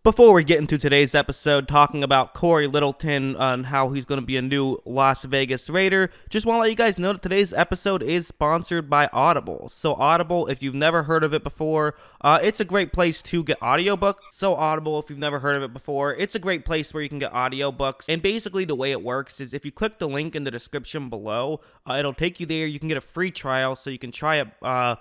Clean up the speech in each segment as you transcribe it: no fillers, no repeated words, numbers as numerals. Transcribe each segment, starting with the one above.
Before we get into today's episode talking about Cory Littleton and how he's going to be a new Las Vegas Raider, just want to let you guys know that today's episode is sponsored by Audible. So Audible, if you've never heard of it before, it's a great place to get audiobooks. So Audible, if you've never heard of it before, it's a great place where you can get audiobooks. And basically the way it works is if you click the link in the description below, it'll take you there. You can get a free trial so you can try it out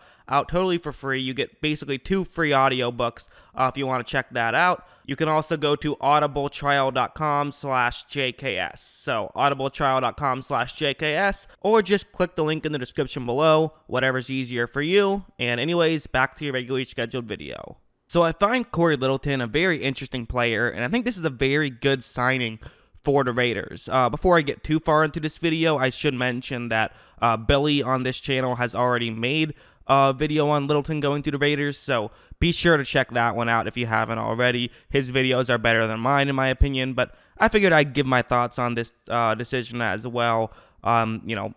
totally for free. You get basically 2 free audiobooks if you want to check that out. You can also go to audibletrial.com/JKS. So audibletrial.com/JKS, or just click the link in the description below, whatever's easier for you. And anyways, back to your regularly scheduled video. So I find Cory Littleton a very interesting player, and I think this is a very good signing for the Raiders. Before I get too far into this video, I should mention that Billy on this channel has already made a video on Littleton going to the Raiders, so be sure to check that one out if you haven't already. His videos are better than mine in my opinion, but I figured I'd give my thoughts on this decision as well. 2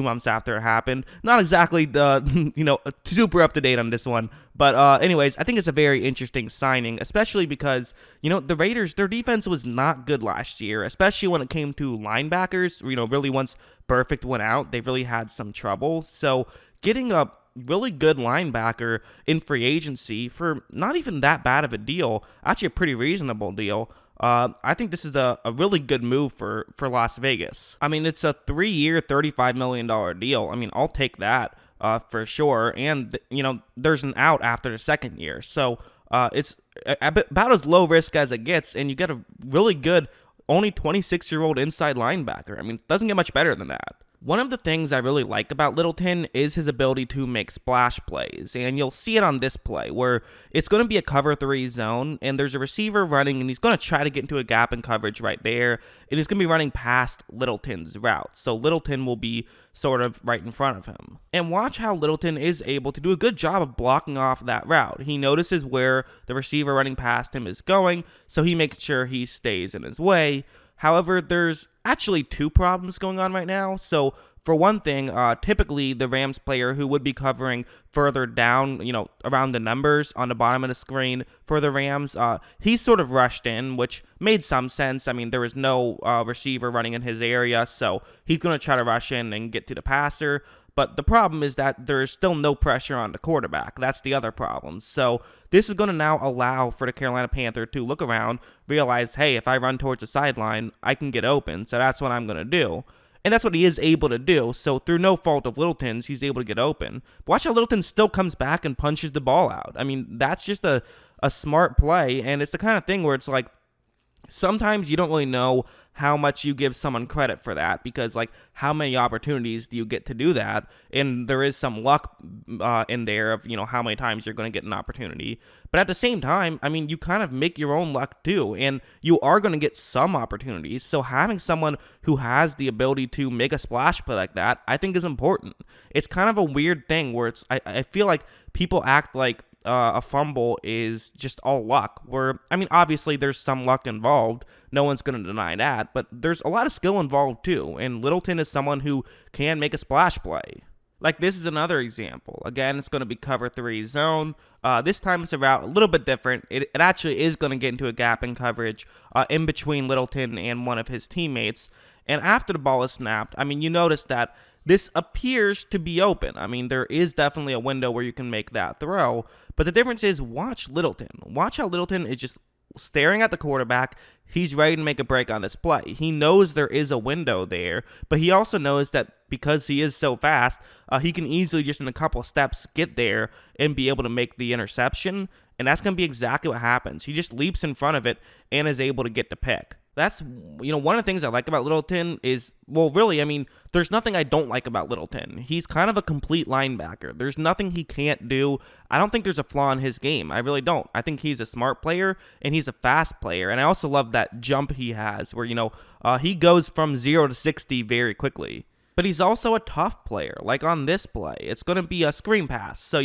months after it happened. Not exactly the, super up to date on this one. But anyways, I think it's a very interesting signing, especially because, the Raiders, their defense was not good last year, especially when it came to linebackers. Really once Perfect went out, they really had some trouble. So getting a really good linebacker in free agency for not even that bad of a deal, actually a pretty reasonable deal, I think this is a really good move for Las Vegas. I mean, it's a 3-year, $35 million deal. I mean, I'll take that for sure. And, there's an out after the second year. So it's about as low risk as it gets. And you get a really good, only 26-year-old inside linebacker. I mean, it doesn't get much better than that. One of the things I really like about Littleton is his ability to make splash plays, and you'll see it on this play where it's going to be a cover 3 zone, and there's a receiver running, and he's going to try to get into a gap in coverage right there, and he's going to be running past Littleton's route, so Littleton will be sort of right in front of him. And watch how Littleton is able to do a good job of blocking off that route. He notices where the receiver running past him is going, so he makes sure he stays in his way. However, there's actually 2 problems going on right now. So, for one thing, typically the Rams player who would be covering further down, around the numbers on the bottom of the screen for the Rams, he's sort of rushed in, which made some sense. I mean, there was no receiver running in his area, so he's going to try to rush in and get to the passer. But the problem is that there is still no pressure on the quarterback. That's the other problem. So this is going to now allow for the Carolina Panther to look around, realize, hey, if I run towards the sideline, I can get open. So that's what I'm going to do. And that's what he is able to do. So through no fault of Littleton's, he's able to get open. But watch how Littleton still comes back and punches the ball out. I mean, that's just a smart play. And it's the kind of thing where it's like, sometimes you don't really know how much you give someone credit for that, because how many opportunities do you get to do that? And there is some luck in there of how many times you're going to get an opportunity. But at the same time, I mean, you kind of make your own luck too, and you are going to get some opportunities. So having someone who has the ability to make a splash play like that, I think is important. It's kind of a weird thing where I feel like people act like a fumble is just all luck, where, I mean, obviously there's some luck involved. No one's going to deny that, but there's a lot of skill involved too, and Littleton is someone who can make a splash play. Like, this is another example. Again, it's going to be cover 3 zone. This time it's a route a little bit different. It actually is going to get into a gap in coverage in between Littleton and one of his teammates. And after the ball is snapped, I mean, you notice that this appears to be open. I mean, there is definitely a window where you can make that throw. But the difference is, watch Littleton. Watch how Littleton is just staring at the quarterback. He's ready to make a break on this play. He knows there is a window there, but he also knows that because he is so fast, he can easily just in a couple steps get there and be able to make the interception. And that's going to be exactly what happens. He just leaps in front of it and is able to get the pick. That's, one of the things I like about Littleton is, well, really, I mean, there's nothing I don't like about Littleton. He's kind of a complete linebacker. There's nothing he can't do. I don't think there's a flaw in his game. I really don't. I think he's a smart player, and he's a fast player. And I also love that jump he has where, he goes from 0 to 60 very quickly. But he's also a tough player. Like on this play, it's going to be a screen pass. So,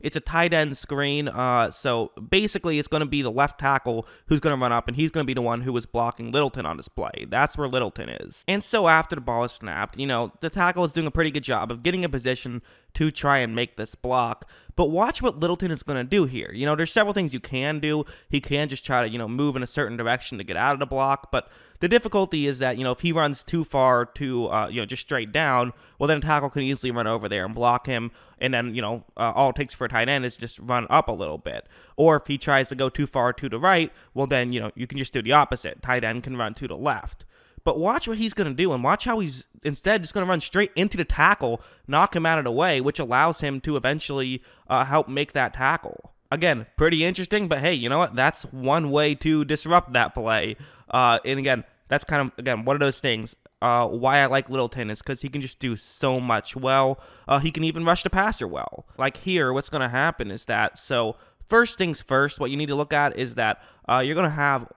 it's a tight end screen. So basically, it's going to be the left tackle who's going to run up, and he's going to be the one who is blocking Littleton on this play. That's where Littleton is. And so after the ball is snapped, the tackle is doing a pretty good job of getting a position to try and make this block. But watch what Littleton is going to do here. You know, there's several things you can do. He can just try to, you know, move in a certain direction to get out of the block. But the difficulty is that, you know, if he runs too far to, you know, just straight down, well, then a tackle can easily run over there and block him. And then, you know, all it takes for a tight end is just run up a little bit. Or if he tries to go too far to the right, well, then, you know, you can just do the opposite. Tight end can run to the left. But watch what he's going to do, and watch how he's instead just going to run straight into the tackle, knock him out of the way, which allows him to eventually help make that tackle. Again, pretty interesting, but hey, you know what? That's one way to disrupt that play. And again, that's kind of, again, one of those things. Why I like Littleton is because he can just do so much well. He can even rush the passer well. Like here, what's going to happen is that, so first things first, what you need to look at is that you're going to have,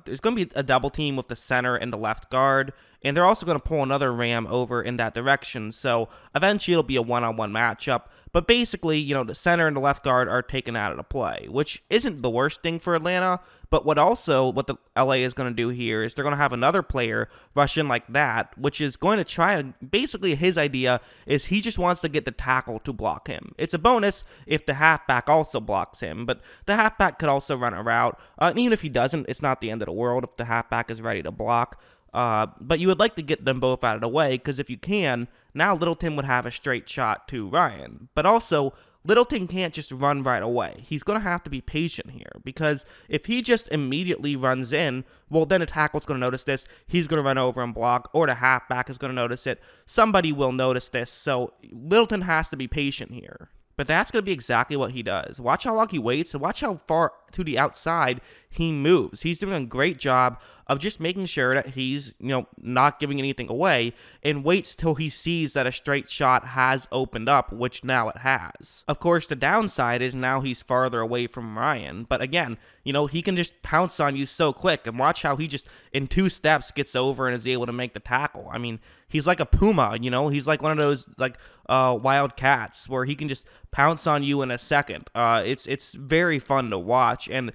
there's going to be a double team with the center and the left guard, and they're also going to pull another ram over in that direction, so eventually it'll be a one-on-one matchup, but basically, you know, the center and the left guard are taken out of the play, which isn't the worst thing for Atlanta, but what the LA is going to do here is they're going to have another player rush in like that, which is going to try to, basically his idea is he just wants to get the tackle to block him. It's a bonus if the halfback also blocks him, but the halfback could also run a route. And even if he doesn't, it's not the end of the world if the halfback is ready to block. But you would like to get them both out of the way, because if you can, now Littleton would have a straight shot to Ryan. But also, Littleton can't just run right away. He's going to have to be patient here, because if he just immediately runs in, well, then a tackle's going to notice this. He's going to run over and block, or the halfback is going to notice it. Somebody will notice this, so Littleton has to be patient here. But that's going to be exactly what he does. Watch how long he waits, and watch how far to the outside he moves. He's doing a great job of just making sure that he's, you know, not giving anything away, and waits till he sees that a straight shot has opened up, which now it has. Of course, the downside is now he's farther away from Ryan, but again, you know, he can just pounce on you so quick, and watch how he just, in 2 steps, gets over and is able to make the tackle. I mean, he's like a puma, you know, he's like one of those, like, wild cats, where he can just pounce on you in a second. It's very fun to watch, and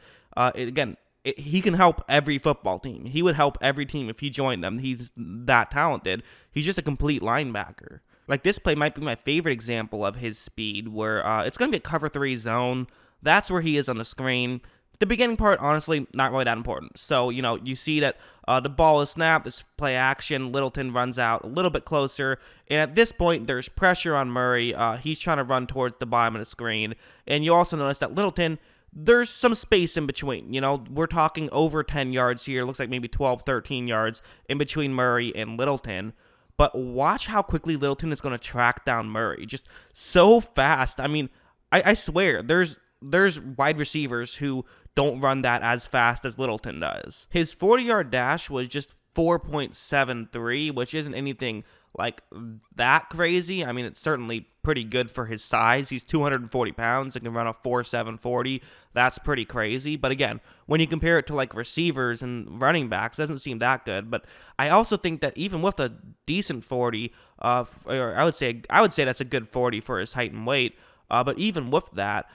he can help every football team. He would help every team if he joined them. He's that talented. He's just a complete linebacker. Like, this play might be my favorite example of his speed, where it's going to be a cover 3 zone. That's where he is on the screen. The beginning part, honestly, not really that important. So, you know, you see that the ball is snapped, it's play action, Littleton runs out a little bit closer, and at this point, there's pressure on Murray. He's trying to run towards the bottom of the screen, and you also notice that Littleton, there's some space in between. You know, we're talking over 10 yards here. Looks like maybe 12, 13 yards in between Murray and Littleton. But watch how quickly Littleton is going to track down Murray. Just so fast. I mean, I swear, there's wide receivers who don't run that as fast as Littleton does. His 40-yard dash was just 4.73, which isn't anything like that crazy. I mean, it's certainly pretty good for his size. He's 240 pounds and can run a 4.740. That's pretty crazy. But again, when you compare it to like receivers and running backs, it doesn't seem that good. But I also think that even with a decent 40, or I would say that's a good 40 for his height and weight. But even with that,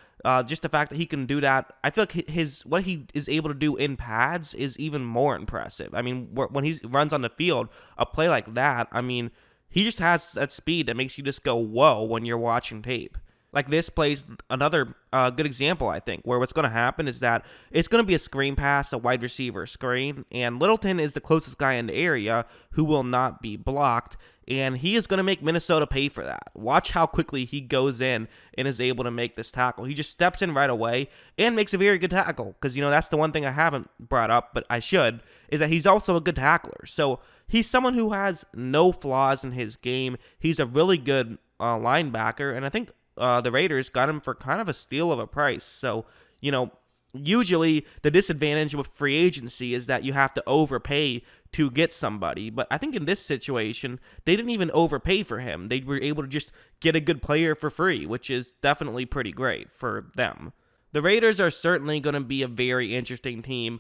just the fact that he can do that, I feel like what he is able to do in pads is even more impressive. I mean, when he runs on the field, a play like that, I mean, he just has that speed that makes you just go, whoa, when you're watching tape. Like, this plays another good example, I think, where what's going to happen is that it's going to be a screen pass, a wide receiver screen, and Littleton is the closest guy in the area who will not be blocked, and he is going to make Minnesota pay for that. Watch how quickly he goes in and is able to make this tackle. He just steps in right away and makes a very good tackle, because, you know, that's the one thing I haven't brought up, but I should, is that he's also a good tackler. So he's someone who has no flaws in his game. He's a really good linebacker, and I think the Raiders got him for kind of a steal of a price. So, you know, usually the disadvantage with free agency is that you have to overpay to get somebody. But I think in this situation, they didn't even overpay for him. They were able to just get a good player for free, which is definitely pretty great for them. The Raiders are certainly going to be a very interesting team.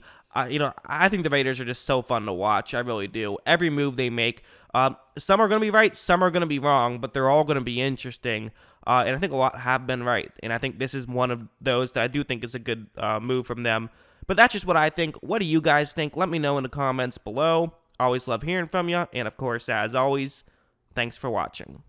You know, I think the Raiders are just so fun to watch. I really do. Every move they make, some are going to be right, some are going to be wrong, but they're all going to be interesting. And I think a lot have been right. And I think this is one of those that I do think is a good move from them. But that's just what I think. What do you guys think? Let me know in the comments below. Always love hearing from you. And of course, as always, thanks for watching.